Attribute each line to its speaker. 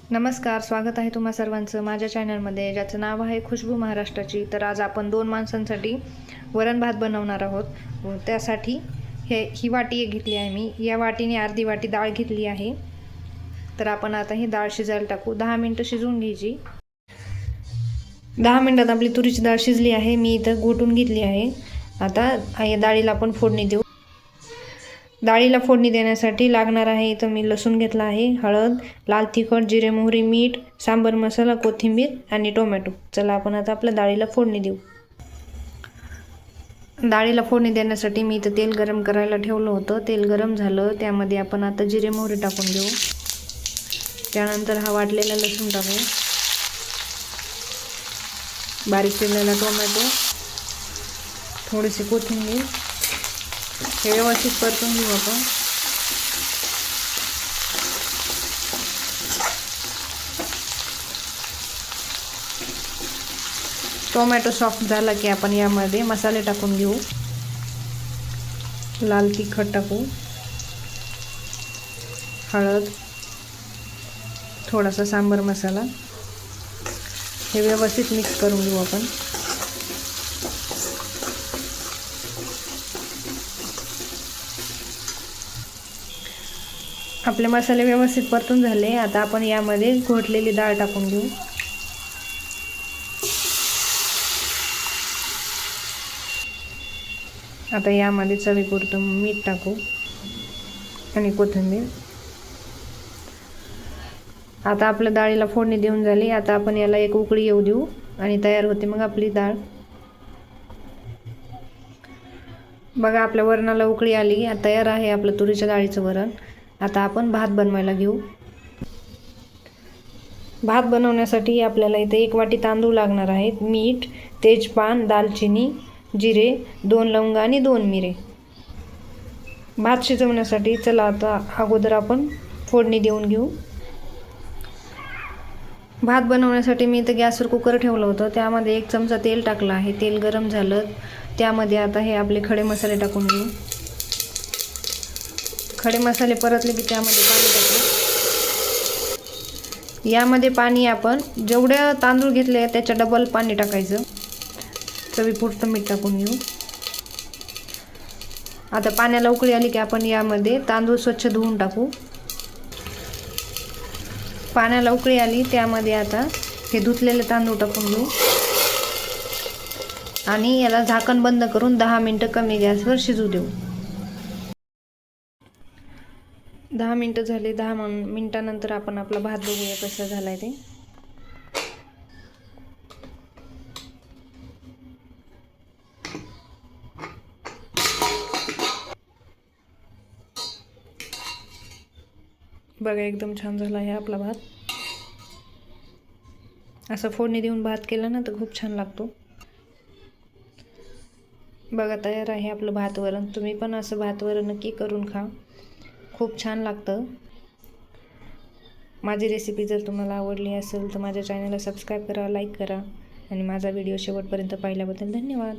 Speaker 1: नमस्कार, स्वागत आहे तुम्हा सर्वांचं माझ्या चॅनलमध्ये, ज्याचं नाव आहे खुशबू महाराष्ट्राची। तर आज आपण 2 माणसांसाठी वरण भात बनवणार आहोत। त्यासाठी ही वाटी घेतली आहे मी। या वाटीने अर्धी वाटी डाळ घेतली आहे। तर आपण आता ही डाळ शिजायला टाकू। 10 मिनिटं शिजवून घ्यायची। 10 मिनिटात आपली तुरीची डाळ शिजली आहे। मी इथं घोटून घेतली आहे। आता या डाळीला आपण फोडणी देऊ। डाळीला फोडणी देण्यासाठी लागणार आहे इथं मी लसूण घेतला आहे, हळद, लाल तिखट, जिरे, मोहरी, मीठ, सांबर मसाला, कोथिंबीर आणि टोमॅटो। चला आपण आता आपल्या डाळीला फोडणी देऊ। डाळीला फोडणी देण्यासाठी मी इथं तेल गरम करायला ठेवलं होतं। तेल गरम झालं, त्यामध्ये आपण आता जिरे मोहरी टाकून देऊ। त्यानंतर हा वाटलेला लसूण टाकू, बारीक चिरलेला टोमॅटो, थोडीशी कोथिंबीर, हे व्यवस्थित परतून घेऊ आपण। टोमॅटो सॉफ्ट झाला की आपण यामध्ये मसाले टाकून घेऊ। लाल तिखट टाकू, हळद, थोडासा सांबर मसाला, हे व्यवस्थित मिक्स करून घेऊ आपण। आपले मसाले व्यवस्थित परतून झाले। आता आपण यामध्ये घोटलेली डाळ टाकून घेऊ। आता यामध्ये चवीपुरतं मीठ टाकू आणि कोथिंबीर। आता आपल्या डाळीला फोडणी देऊन झाली। आता आपण याला एक उकळी येऊ देऊ आणि तयार होते मग आपली डाळ। बघा, आपल्या वरणाला उकळी आली। आता तयार आहे आपलं तुरीच्या डाळीचं वरण। आता आपण भात बनवायला घेऊ। भात बनवण्यासाठी आपल्याला इथे 1 वाटी तांदूळ लागणार आहेत, मीठ, तेजपान, दालचिनी, जिरे, 2 लवंगा आणि 2 मिरे। भात शिजवण्यासाठी चला आता अगोदर आपण फोडणी देऊन घेऊ। भात बनवण्यासाठी मी इथे गॅसवर कुकर ठेवलं होतं। त्यामध्ये 1 चमचा तेल टाकलं आहे। तेल गरम झालं, त्यामध्ये आता हे आपले खडे मसाले टाकून घेऊ। खडे मसाले परतले की त्यामध्ये पाणी टाकू। यामध्ये पाणी आपण जेवढे तांदूळ घेतले त्याच्या डबल पाणी टाकायचं। चवीपुरतं मीठ टाकून घेऊ। आता पाण्याला उकळी आली की आपण यामध्ये तांदूळ स्वच्छ धुवून टाकू। पाण्याला उकळी आली, त्यामध्ये आता हे धुतलेले तांदूळ टाकून घेऊ आणि याला झाकण बंद करून 10 मिनिटं कमी गॅसवर शिजू देऊ। 10 मिनिटं झाले। 10 मिनिटानंतर आपण आपला भात बघूया कसा झालाय ते। बघा, एकदम छान झाला आहे आपला भात। असं फोडणी देऊन भात केला ना तर खूप छान लागतो। बघा, तयार आहे आपलं भात वरण। तुम्ही पण असं भात वरण नक्की करून खा, खूप छान लागतं। माझी रेसिपी जर तुम्हाला आवडली असेल तर माझ्या चॅनलला सबस्क्राईब करा, लाईक करा आणि माझा व्हिडिओ शेवटपर्यंत पाहिल्याबद्दल धन्यवाद।